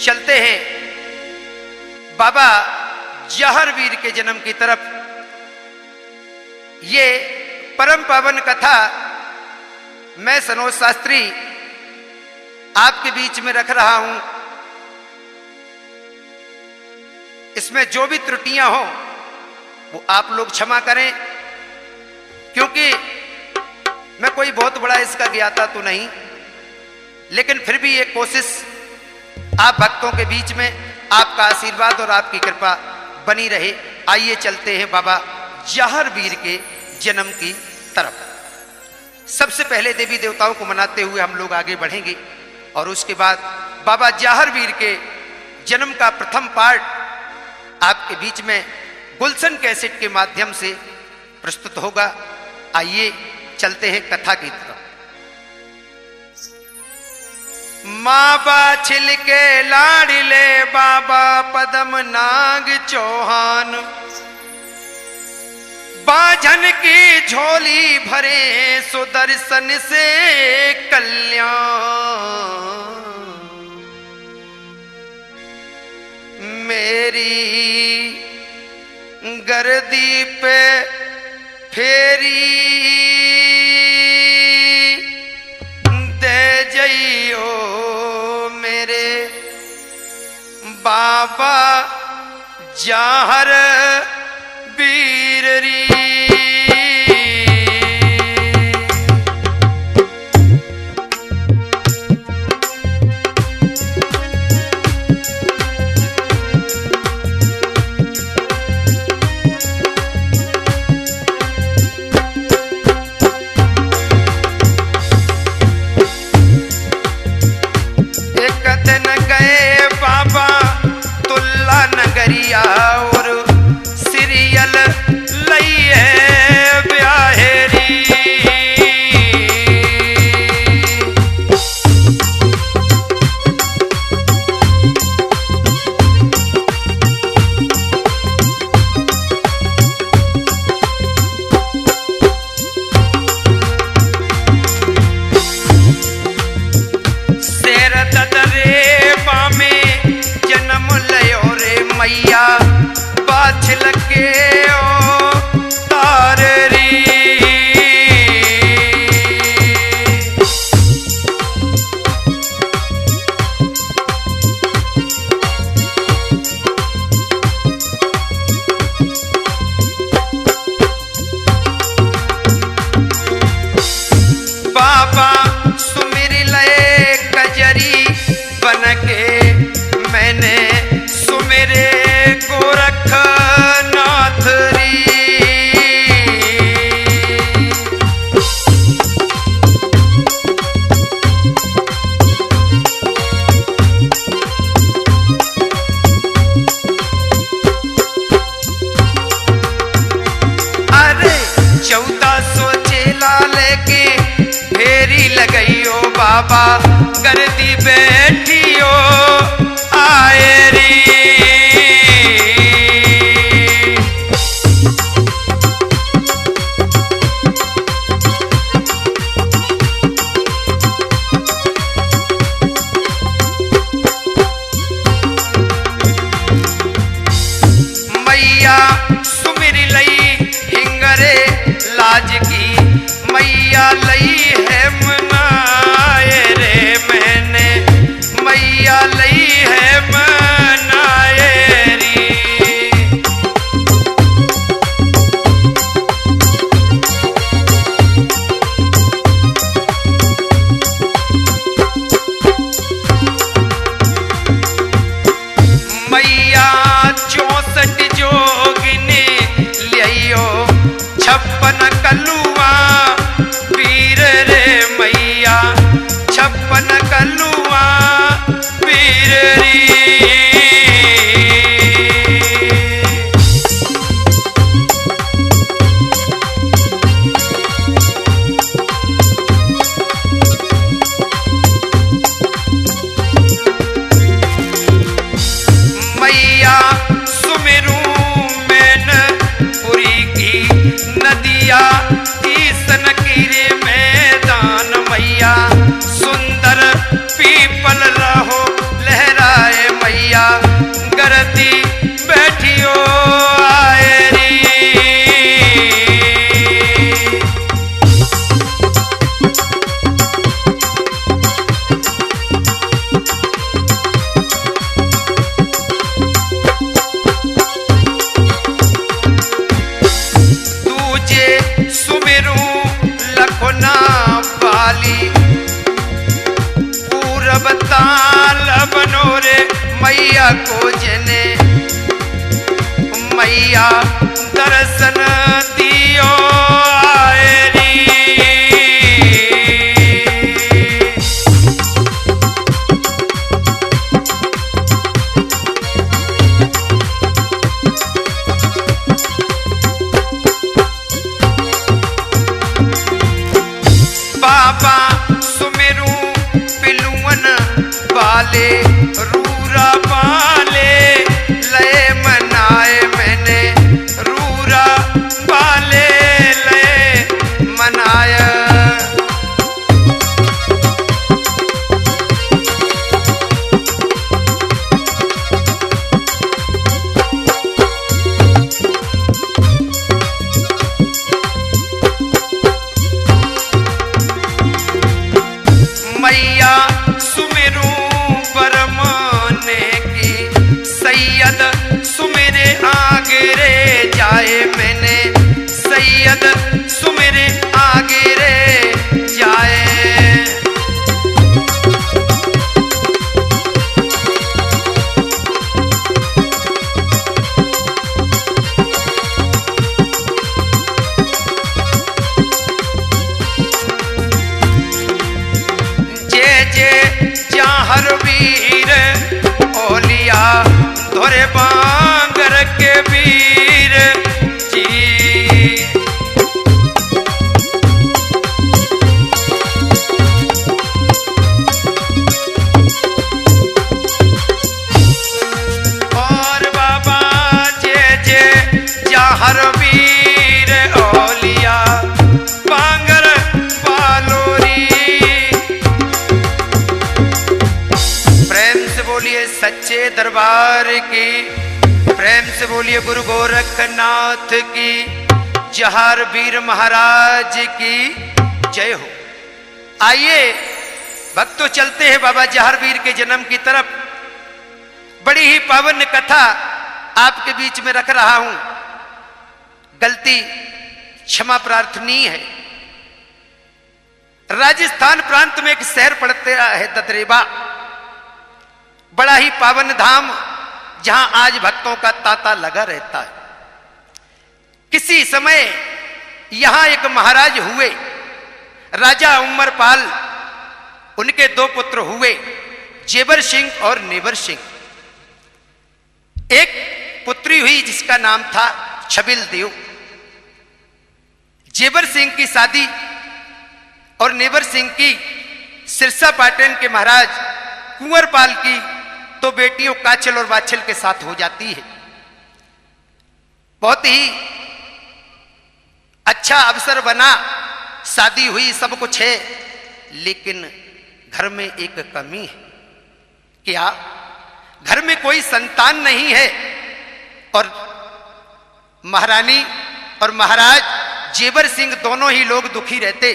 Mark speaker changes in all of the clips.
Speaker 1: चलते हैं बाबा जहर वीर के जन्म की तरफ। ये परम पावन कथा मैं सनोज शास्त्री आपके बीच में रख रहा हूं। इसमें जो भी त्रुटियां हो वो आप लोग क्षमा करें, क्योंकि मैं कोई बहुत बड़ा इसका ज्ञाता तो नहीं, लेकिन फिर भी एक कोशिश आप भक्तों के बीच में आपका आशीर्वाद और आपकी कृपा बनी रहे। आइए चलते हैं बाबा जहर वीर के जन्म की तरफ। सबसे पहले देवी देवताओं को मनाते हुए हम लोग आगे बढ़ेंगे और उसके बाद बाबा जहर वीर के जन्म का प्रथम पार्ट आपके बीच में गुलशन कैसेट के माध्यम से प्रस्तुत होगा। आइए चलते हैं कथा की तरफ। माँ बाछिल के लाड़िले बाबा पदम नाग चौहान, बाझन की झोली भरे सुदर्शन से कल्याण, मेरी गर्दी पे फेरी दे जइयो मेरे बाबा जहर वीर री। और सीरियल लइए ब्याहेरी, शेर ददरे बामे जन्म लयो रे मैया बाछिल के ओ ताररी। बाबा सुमिर लय कजरी बन के मैंने सुमिरे गोरखनाथ री। अरे 1400 चेला लेके फेरी लगाइयो बाबा गर्दी बैठियो आए री। मैया सुमिर लई हिंगरे लाज की, मैया लई है मनाए रे मैंने, मैया लई है मनाए री। मैया 64 जोगिनी लियो 56 कलुआ वीर रे मैया 56 कलुआ वीर री। मैया को जने मैया दर्शन दियो आए री। बाबा सुमेरू पिलुवन वाले रूरा पाले लय मनाए मैंने रूरा पाले लय मनाया। मैया सुमेरू बरमाने की सैयद सुमेरे आगे रे जाए मैंने सैयद सुमेरे आगे रे जाए। हर वीर ओलिया धोरे बांगर के वीर जी। और बाबा जे हर वीर ओलिया बांगर पालोरी। बोलिए सच्चे दरबार की, प्रेम से बोलिए गुरु गोरखनाथ की, जहार वीर महाराज की जय हो। आइए भक्तों चलते हैं बाबा जहार वीर के जन्म की तरफ। बड़ी ही पावन कथा आपके बीच में रख रहा हूं, गलती क्षमा प्रार्थनीय है। राजस्थान प्रांत में एक शहर पड़ता है ददरेवा, बड़ा ही पावन धाम जहां आज भक्तों का तांता लगा रहता है। किसी समय यहां एक महाराज हुए, राजा उमरपाल। उनके दो पुत्र हुए, जेबर सिंह और नेबर सिंह। एक पुत्री हुई जिसका नाम था छबिल देव। जेबर सिंह की शादी और नेबर सिंह की सिरसा पाटन के महाराज कुंवरपाल की तो बेटियों काछल और वाछल के साथ हो जाती है। बहुत ही अच्छा अवसर बना, शादी हुई, सब कुछ है, लेकिन घर में एक कमी है। क्या? घर में कोई संतान नहीं है और महारानी और महाराज जेबर सिंह दोनों ही लोग दुखी रहते,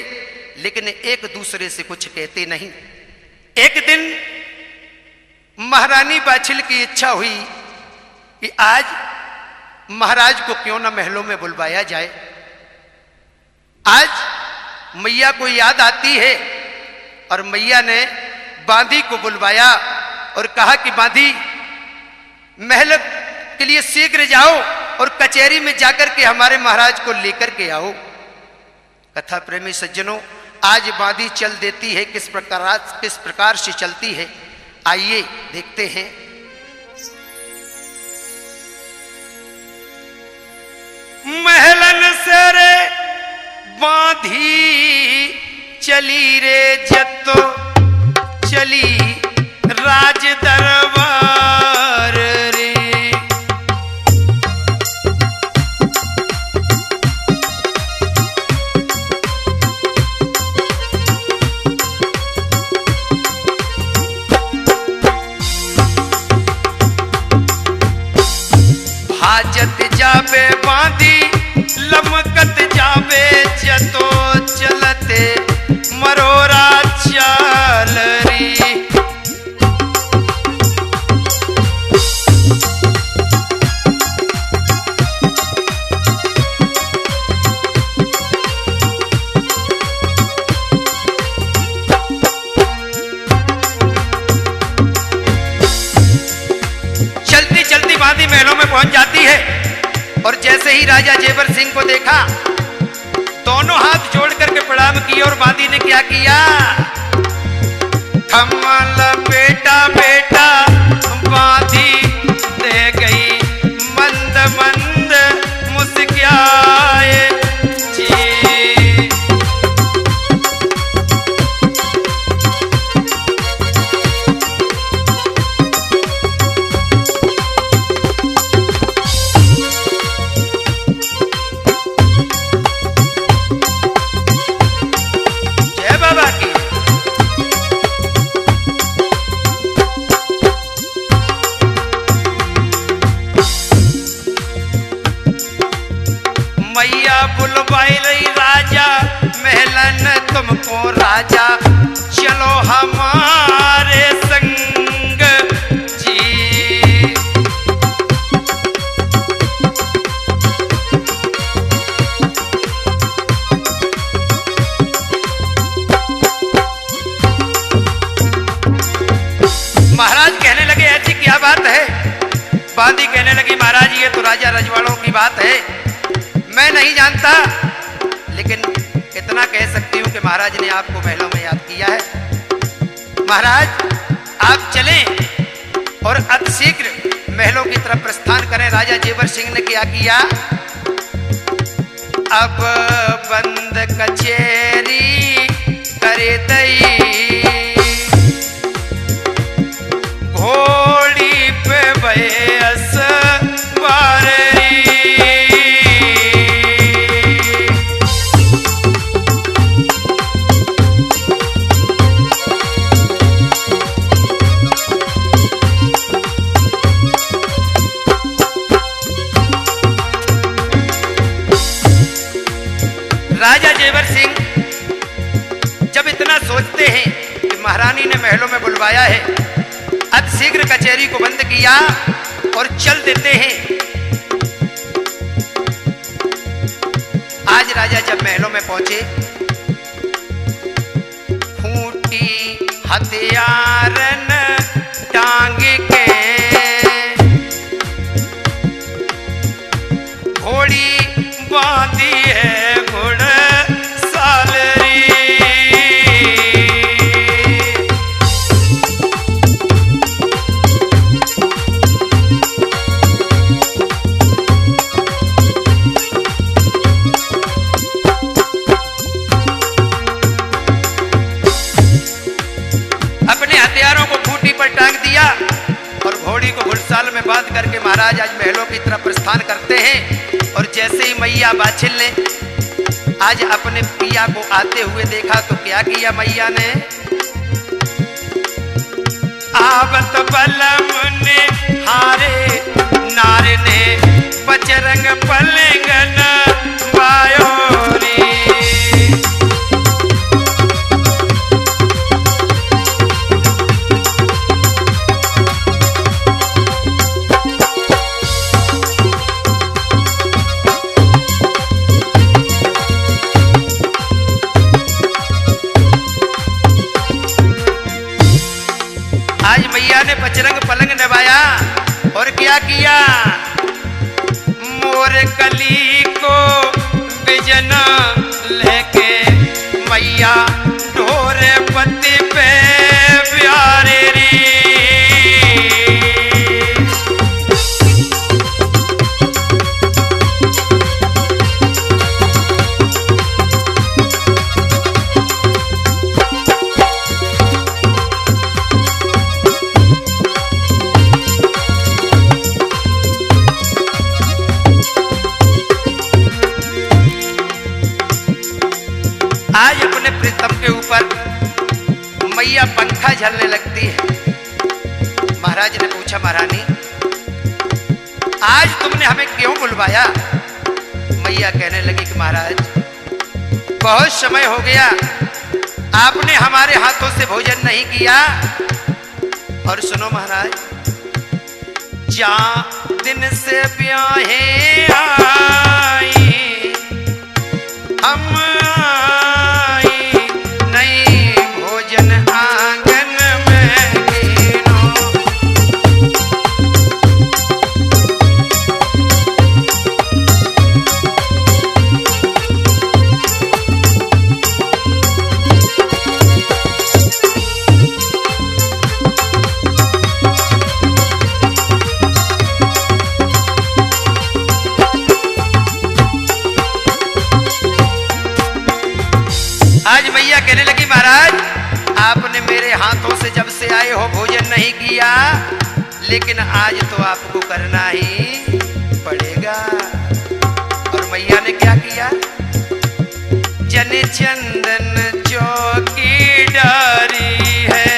Speaker 1: लेकिन एक दूसरे से कुछ कहते नहीं। एक दिन महारानी बाछिल की इच्छा हुई कि आज महाराज को क्यों ना महलों में बुलवाया जाए। आज मैया को याद आती है और मैया ने बांधी को बुलवाया और कहा कि बांधी, महल के लिए शीघ्र जाओ और कचहरी में जाकर के हमारे महाराज को लेकर के आओ। कथा प्रेमी सज्जनों, आज बांधी चल देती है, किस प्रकार से चलती है, आइए देखते हैं। महलन से रे बांधी चली रे जतो चली राज दरबार रे। भाजत जाबे बांधी लमकत जाबे जतो चलते मरोरा चाल री। बांदी महलों में पहुंच जाती है और जैसे ही राजा जेवर सिंह को देखा, दोनों हाथ जोड़ करके प्रणाम किए और बांदी ने क्या किया, कमल बेटा बेटा बांधी दे गई, मंद मंद मुस्कुराए जी। जय बाबा की। मैया बुलवाई रही राजा महलन तुमको राजा, चलो हमारे संग जी। महाराज कहने लगे ऐसी क्या बात है। बांदी कहने लगी महाराज ये तो राजा रजवाड़ों की बात है, मैं नहीं जानता, लेकिन इतना कह सकती हूं कि महाराज ने आपको महलों में याद किया है। महाराज आप चलें और अतिशीघ्र महलों की तरफ प्रस्थान करें। राजा जेवर सिंह ने क्या किया, अब बंद कचेरी करे दई, घोड़ी पे बैस बारी। राजा जेवर सिंह जब इतना सोचते हैं कि महारानी ने महलों में बुलवाया है, अतिशीघ्र कचहरी को बंद किया और चल देते हैं। आज राजा जब महलों में पहुंचे, खूंटी हथियारन टांग के, घोड़ी बांधी है घुड़ सालरी। अपने हथियारों को खूंटी पर टांग दिया और घोड़ी को घुड़साल में बांध करके महाराज आज महलों की तरफ प्रस्थान करते हैं। और जैसे ही मैया बाछिल ने आज अपने पिया को आते हुए देखा तो क्या किया मैया ने, आवत बलम ने हारे नारे ने बजरंग पलंगन बायोरी। मैया ने बजरंग पलंग नवाया और क्या किया, मोर कली को बिजना लेके मैया ढोर पति पे प्यारे री। आज अपने प्रीतम के ऊपर मैया पंखा झलने लगती है। महाराज ने पूछा महारानी आज तुमने हमें क्यों बुलवाया। मैया कहने लगी कि महाराज बहुत समय हो गया आपने हमारे हाथों से भोजन नहीं किया। और सुनो महाराज, जा दिन से ब्याहे आई हम आई नहीं भोजन आंगन में गिनो। आपने मेरे हाथों से जब से आए हो भोजन नहीं किया, लेकिन आज तो आपको करना ही पड़ेगा। और मैया ने क्या किया? जन चंदन चौकी डारी है,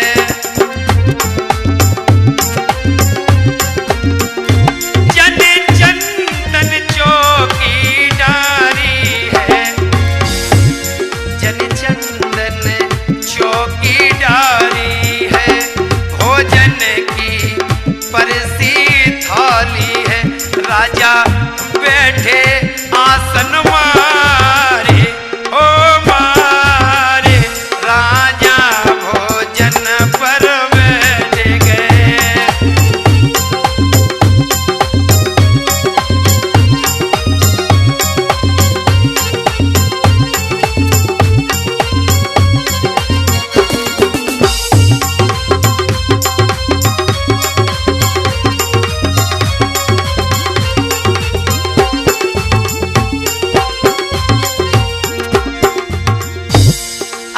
Speaker 1: जन चंदन चौकी डारी है, जन चंदन चौकी डारी है, भोजन की परसी थाली है, राजा बैठे आसन मारे, ओ मारे, राजा भोजन पर बैठ गए।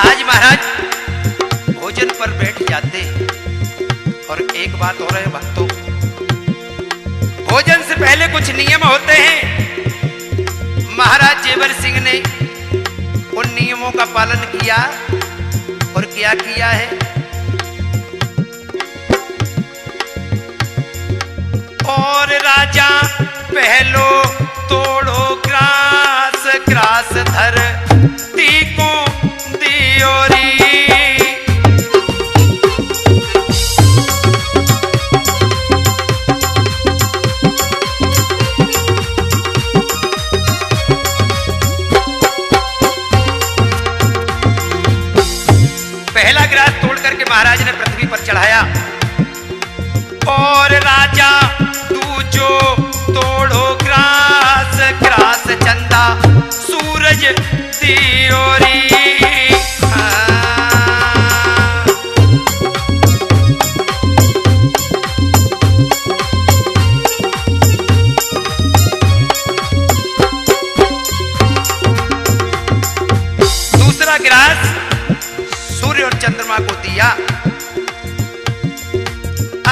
Speaker 1: आज महाराज भोजन पर बैठ जाते, और एक बात और है भक्तों, भोजन से पहले कुछ नियम होते हैं। महाराज जेवर सिंह ने उन नियमों का पालन किया, और क्या किया है? और राजा पहलो तोड़ो ग्रास, ग्रास धर तीको दियोरी, पहला ग्रास तोड़ करके महाराज ने पृथ्वी पर चढ़ाया, और राजा दूजो तोड़ो ग्रास, ग्रास चंदा सूरज दियोरी। दूसरा ग्रास सूर्य और चंद्रमा को दिया।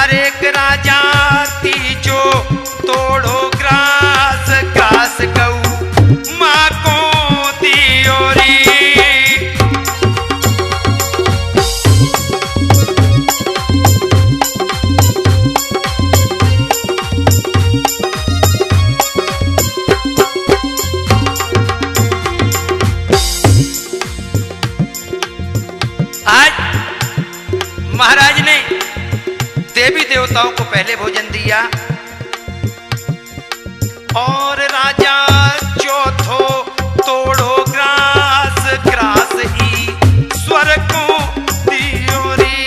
Speaker 1: अरे राजा तीजो तोड़ो ग्रास, ग्रास गऊ माँ को दियोरी। आज महाराज ने देवी देवताओं को पहले भोजन दिया, और राजा चौथो तोड़ो ग्रास, ग्रास ईश्वर को दियोरी।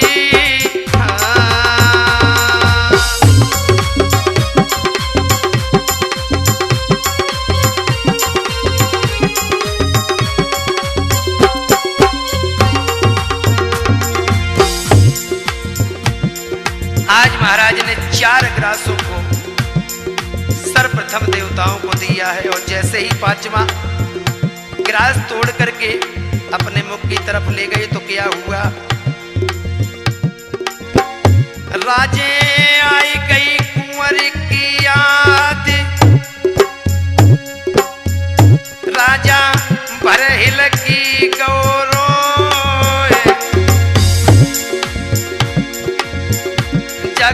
Speaker 1: आज महाराज ने 4 ग्रासों को सर्वप्रथम देवताओं को दिया है, और जैसे ही 5वां ग्रास तोड़ करके अपने मुख की तरफ ले गए तो क्या हुआ? राजे आई गई कुंवर की याद, राजा भरहिल की गौरो,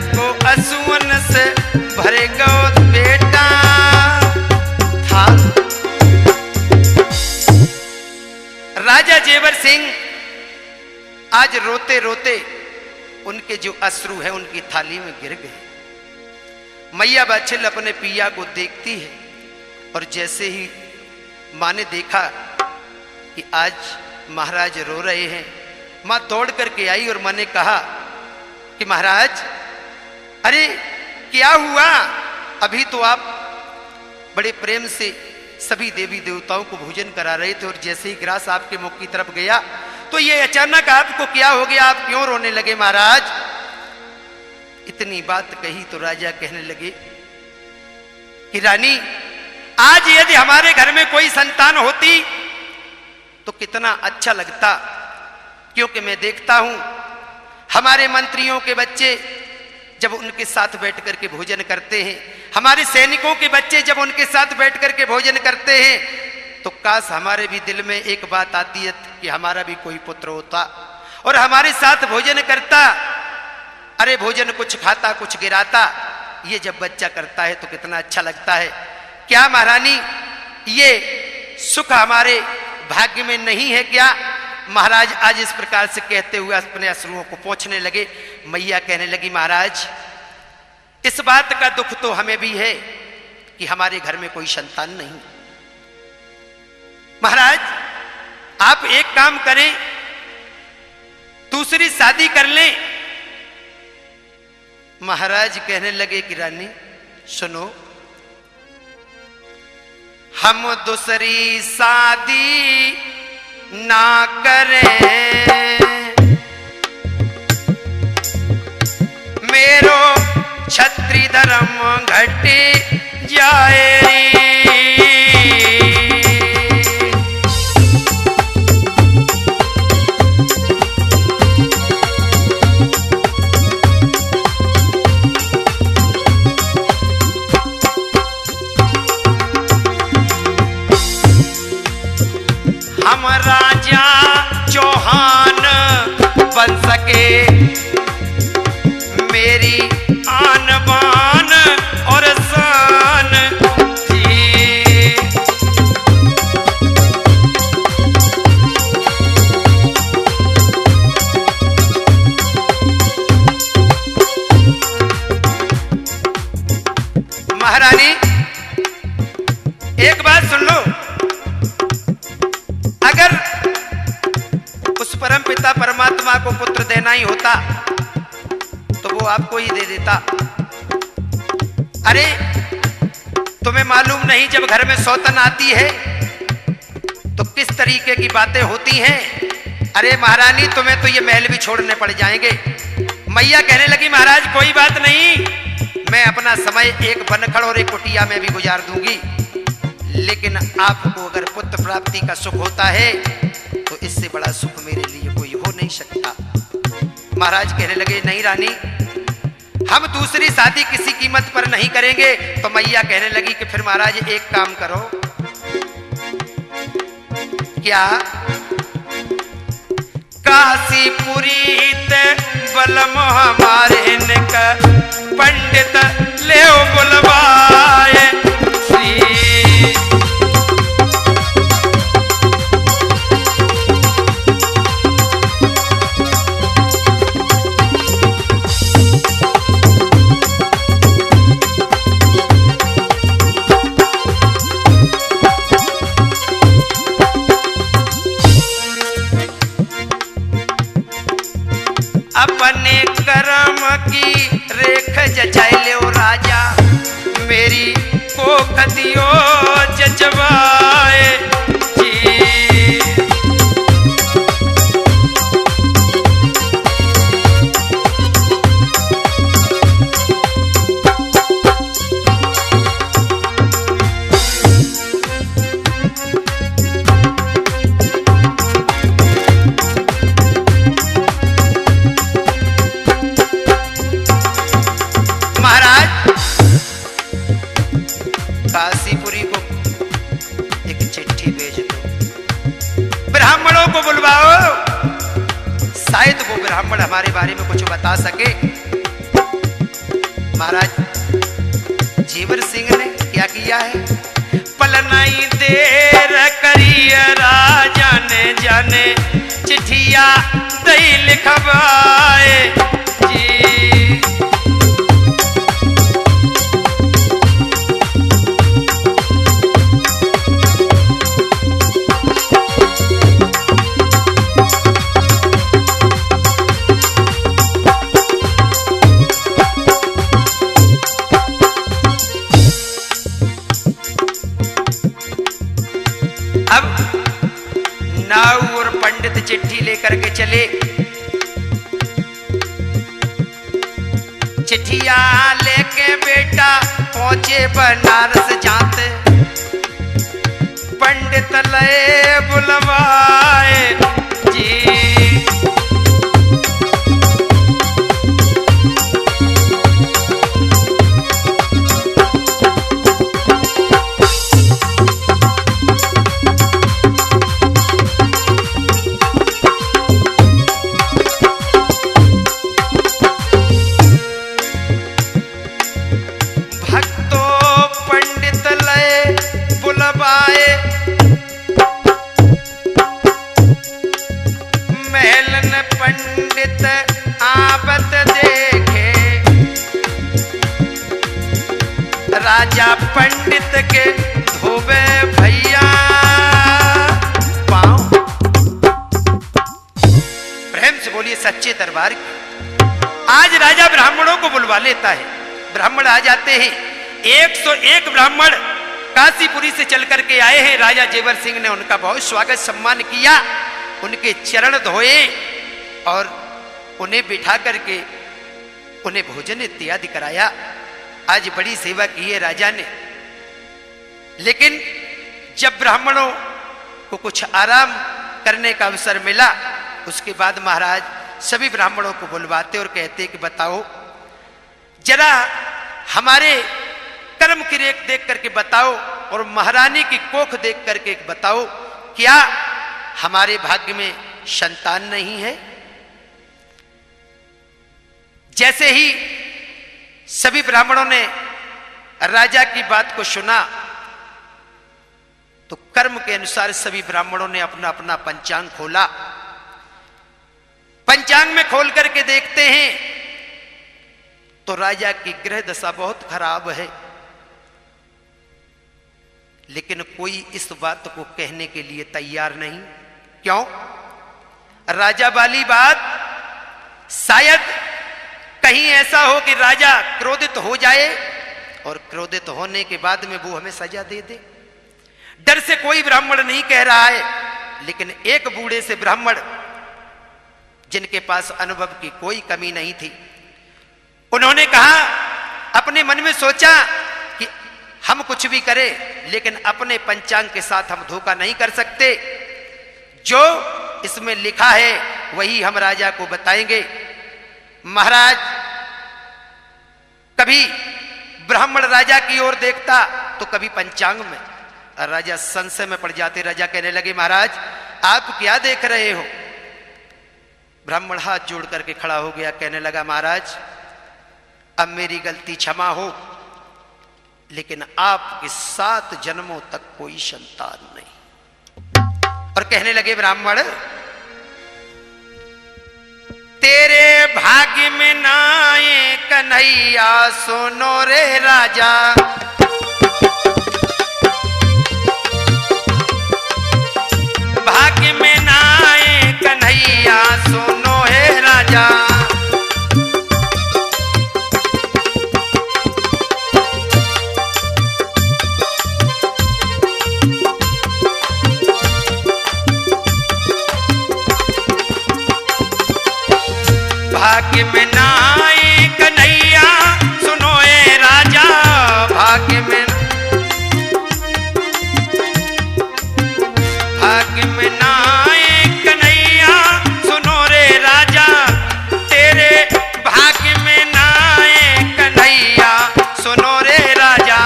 Speaker 1: को असुवन से भरे गो बेटा था। राजा जेवर सिंह आज रोते रोते उनके जो अश्रु है उनकी थाली में गिर गए। मैया बछिल अपने पिया को देखती है, और जैसे ही माँ ने देखा कि आज महाराज रो रहे हैं, माँ दौड़ करके आई और माँ ने कहा कि महाराज, अरे क्या हुआ? अभी तो आप बड़े प्रेम से सभी देवी देवताओं को भोजन करा रहे थे, और जैसे ही ग्रास आपके मुख की तरफ गया तो ये अचानक आपको क्या हो गया? आप क्यों रोने लगे महाराज? इतनी बात कही तो राजा कहने लगे कि रानी, आज यदि हमारे घर में कोई संतान होती तो कितना अच्छा लगता, क्योंकि मैं देखता हूं हमारे मंत्रियों के बच्चे जब उनके साथ बैठ करके भोजन करते हैं, हमारे सैनिकों के बच्चे जब उनके साथ बैठ करके भोजन करते हैं, तो काश हमारे भी दिल में एक बात आती है कि हमारा भी कोई पुत्र होता और हमारे साथ भोजन करता। अरे भोजन कुछ खाता कुछ गिराता, ये जब बच्चा करता है तो कितना अच्छा लगता है। क्या महारानी ये सुख हमारे भाग्य में नहीं है क्या? महाराज आज इस प्रकार से कहते हुए अपने अश्रुओं को पोंछने लगे। मैया कहने लगी, महाराज इस बात का दुख तो हमें भी है कि हमारे घर में कोई संतान नहीं। महाराज आप एक काम करें, दूसरी शादी कर लें। महाराज कहने लगे कि रानी सुनो, हम दूसरी शादी ना करें, मेरो क्षत्रिय धर्म घट जाए। हम राजा चौहान बन सके, मेरी आन बान और शान थी। महारानी एक बात सुन लो, अगर उस परम पिता परमात्मा को पुत्र देना ही होता तो वो आपको ही दे देता। अरे तुम्हें मालूम नहीं जब घर में सौतन आती है तो किस तरीके की बातें होती हैं। अरे महारानी तुम्हें तो ये महल भी छोड़ने पड़ जाएंगे। मैया कहने लगी, महाराज कोई बात नहीं, मैं अपना समय एक बनखड़ और एक कुटिया में भी गुजार दूंगी, लेकिन आपको अगर पुत्र प्राप्ति का सुख होता है तो इससे बड़ा सुख मेरे लिए कोई हो नहीं सकता। महाराज कहने लगे, नहीं रानी हम दूसरी शादी किसी कीमत पर नहीं करेंगे। तो मैया कहने लगी कि फिर महाराज एक काम करो। क्या? काशीपुरी बलम हमारे का पंडित ले बुलवाए, अपने कर्म की रेख जचाए लो राजा, मेरी को कदियो जजवाए जी। काशीपुरी को एक चिट्ठी भेज दो, ब्राह्मणों को बुलवाओ, शायद वो ब्राह्मण हमारे बारे में कुछ बता सके। महाराज जीवर सिंह ने क्या किया है? पल नहीं देर करिए राजा ने जाने, चिट्ठिया दई लिखवाए जी। अब नाऊ और पंडित चिट्ठी लेकर के चले। चिट्ठिया लेके बेटा पहुंचे बनारस जाते, पंडित ले बुलवाए जी। राजा पंडित के धोबे भैया पाँव। प्रेम से बोलिए सच्चे दरबार की। आज राजा ब्राह्मणों को बुलवा लेता है, ब्राह्मण आ जाते हैं। 101 ब्राह्मण काशीपुरी से चल करके आए हैं। राजा जेवर सिंह ने उनका बहुत स्वागत सम्मान किया, उनके चरण धोए और उन्हें बिठा करके उन्हें भोजन इत्यादि कराया। आज बड़ी सेवा की है राजा ने। लेकिन जब ब्राह्मणों को कुछ आराम करने का अवसर मिला, उसके बाद महाराज सभी ब्राह्मणों को बुलवाते और कहते कि बताओ जरा हमारे कर्म की रेख देख करके बताओ और महारानी की कोख देख करके बताओ, क्या हमारे भाग्य में संतान नहीं है? जैसे ही सभी ब्राह्मणों ने राजा की बात को सुना तो कर्म के अनुसार सभी ब्राह्मणों ने अपना अपना पंचांग खोला। पंचांग में खोल करके देखते हैं तो राजा की ग्रह दशा बहुत खराब है। लेकिन कोई इस बात को कहने के लिए तैयार नहीं। क्यों? राजा वाली बात शायद कहीं ऐसा हो कि राजा क्रोधित हो जाए और क्रोधित होने के बाद में वो हमें सजा दे दे। डर से कोई ब्राह्मण नहीं कह रहा है, लेकिन एक बूढ़े से ब्राह्मण जिनके पास अनुभव की कोई कमी नहीं थी, उन्होंने कहा, अपने मन में सोचा कि हम कुछ भी करें लेकिन अपने पंचांग के साथ हम धोखा नहीं कर सकते। जो इसमें लिखा है वही हम राजा को बताएंगे। महाराज कभी ब्राह्मण राजा की ओर देखता तो कभी पंचांग में। राजा संशय में पड़ जाते। राजा कहने लगे, महाराज आप क्या देख रहे हो? ब्राह्मण हाथ जोड़ करके खड़ा हो गया, कहने लगा, महाराज अब मेरी गलती क्षमा हो, लेकिन आपके 7 जन्मों तक कोई संतान नहीं। और कहने लगे ब्राह्मण, तेरे भाग्य में नाए कन्हैया सुनो रे राजा, भाग्य में नाए कन्हैया सुनो हे राजा। भाग्य में नाए कन्हैया सुनो ए राजा, भाग्य में नाए कन्हैया सुनो रे राजा, तेरे भाग्य में नाए कन्हैया सुनो रे राजा।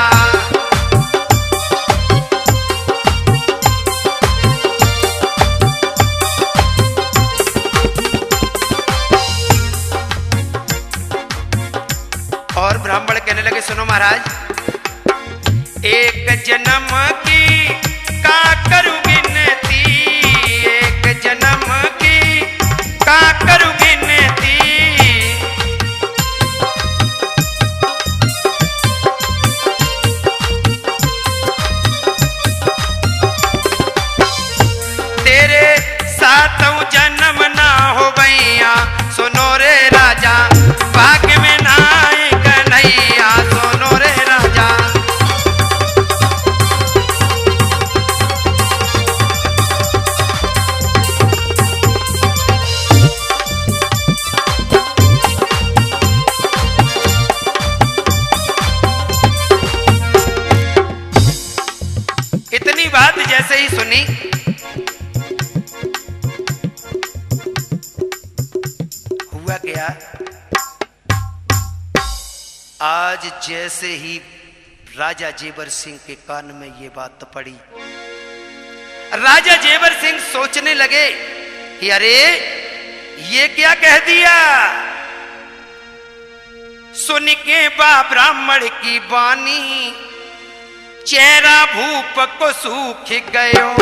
Speaker 1: और ब्राह्मण कहने लगे, सुनो महाराज, एक जन्म की का करूं गिनती, एक जन्म की का करूं गिनती, तेरे 7 जन्म ना हो भैया सुनो रे राजा, भाग्य में नाए कन्हैया सुनो रे राजा। इतनी बात जैसे ही सुनी, हुआ क्या, आज जैसे ही राजा जेवर सिंह के कान में ये बात पड़ी, राजा जेवर सिंह सोचने लगे कि अरे ये क्या कह दिया। सुन के बा ब्राह्मण की बानी, चेहरा भूप को सूख गयो,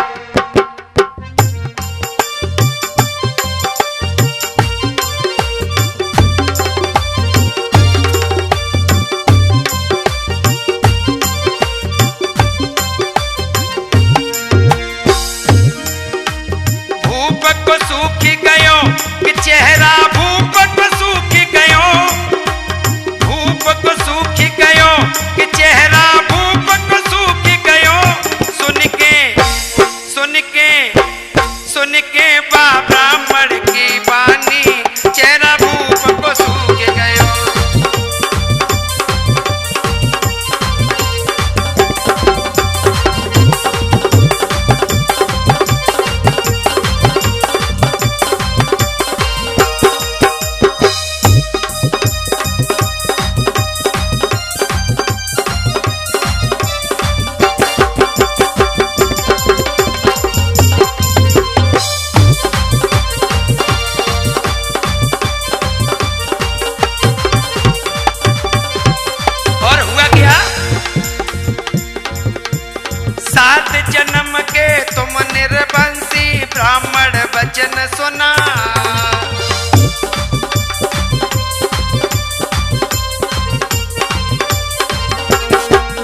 Speaker 1: बचन सुना।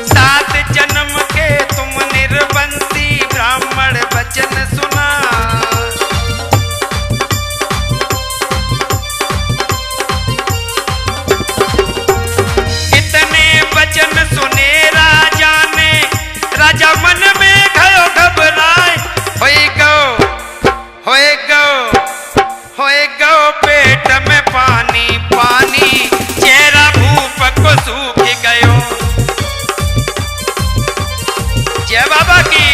Speaker 1: सात जन्म के तुम निर्बंसी ब्राह्मण बचन सुना। वचन सुने राजा ने, राजा मन में गयो घबराए। होए गो पेट में पानी पानी, चेहरा भूप को सूख गयो। जय बाबा की।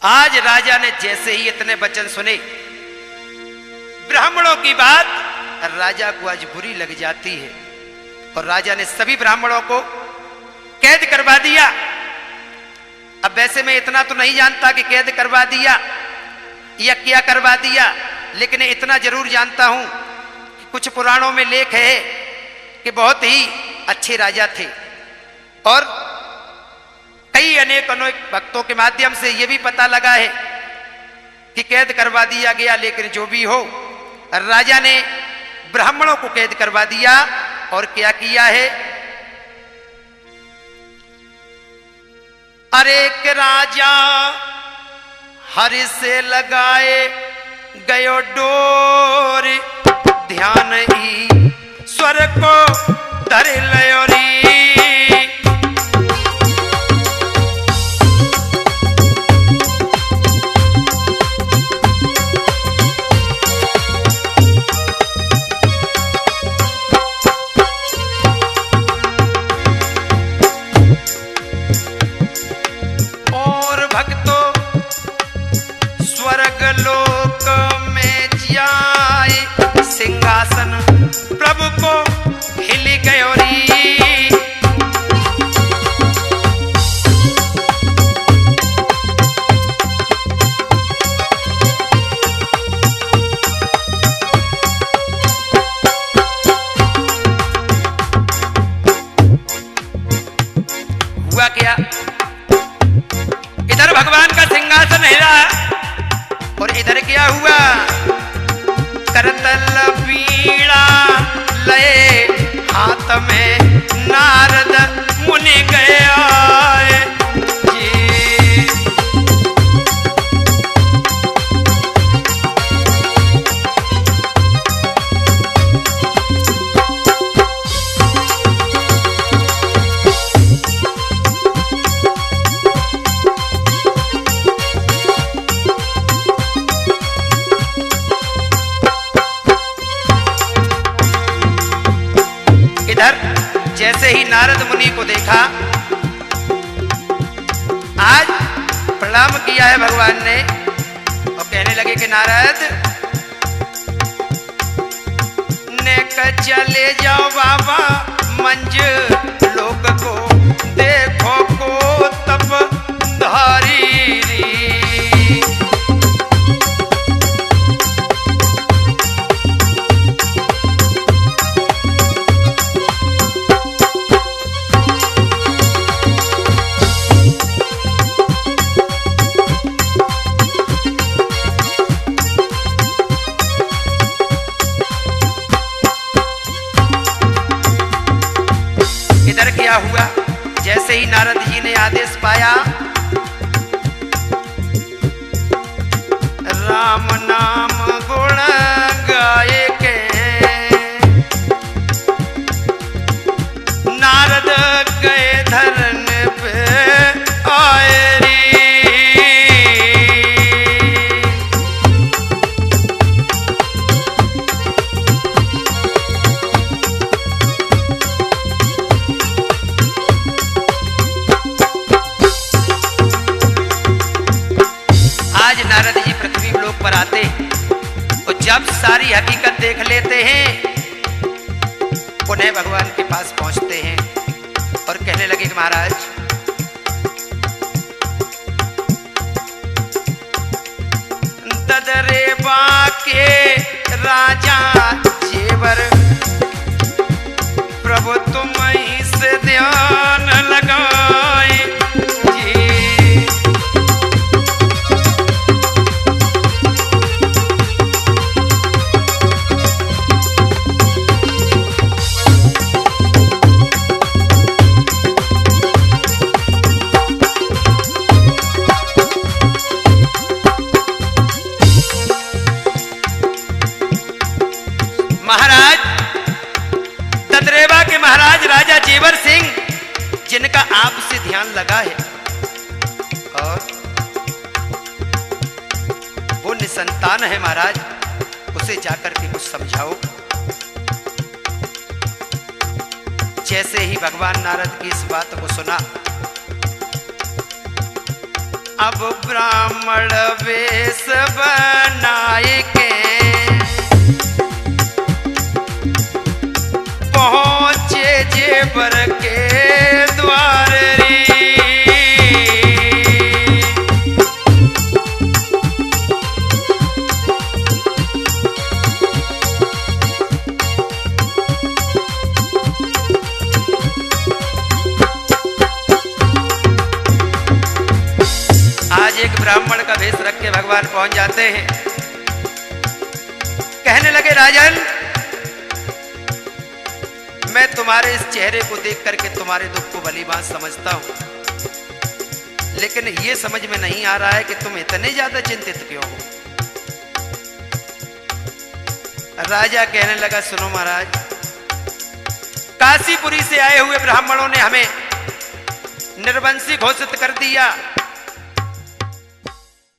Speaker 1: आज राजा ने जैसे ही इतने वचन सुने, ब्राह्मणों की बात राजा को आज बुरी लग जाती है और राजा ने सभी ब्राह्मणों को कैद करवा दिया। अब वैसे मैं इतना तो नहीं जानता कि कैद करवा दिया या क्या करवा दिया, लेकिन इतना जरूर जानता हूं कि कुछ पुराणों में लेख है कि बहुत ही अच्छे राजा थे और कई अनेक भक्तों के माध्यम से यह भी पता लगा है कि कैद करवा दिया गया। लेकिन जो भी हो, राजा ने ब्राह्मणों को कैद करवा दिया और क्या किया है। अरे एक राजा हरि से लगाए गयो डोर, ध्यान ही स्वर को धर लयो री। सिंहासन प्रभु को हिल गयो री। हुआ क्या, इधर भगवान का सिंहासन हिला और इधर क्या हुआ, करतल पीड़ा लए हाथ में नारद मुनि गया जी। जैसे ही नारद मुनि को देखा, आज प्रणाम किया है भगवान ने और कहने लगे कि नारद ने चले जाओ बाबा मंज लोक को देखो को तप धारी री। क्या हुआ, जैसे ही नारद जी ने आदेश पाया, राम नाम गुण गाए के नारद गए धरन पे आए री। जब सारी हकीकत देख लेते हैं, पुनः भगवान के पास पहुंचते हैं और कहने लगे कि महाराज, ददरेवा के राजा जेवर, प्रभु तुम ही से ध्यान लगाए जी। महाराज ददरेवा के महाराज राजा जेवर सिंह, जिनका आपसे ध्यान लगा है और वो निसंतान है महाराज, उसे जाकर के कुछ समझाओ। जैसे ही भगवान नारद की इस बात को सुना, अब ब्राह्मण वेश बनाए के पहुंचे जेवर के द्वार रे। आज एक ब्राह्मण का भेष रख के भगवान पहुंच जाते हैं। कहने लगे, राजन, मैं तुम्हारे इस चेहरे को देख करके तुम्हारे दुख को भली बात समझता हूं, लेकिन यह समझ में नहीं आ रहा है कि तुम इतने ज्यादा चिंतित क्यों हो। राजा कहने लगा, सुनो महाराज, काशीपुरी से आए हुए ब्राह्मणों ने हमें निर्वंशी घोषित कर दिया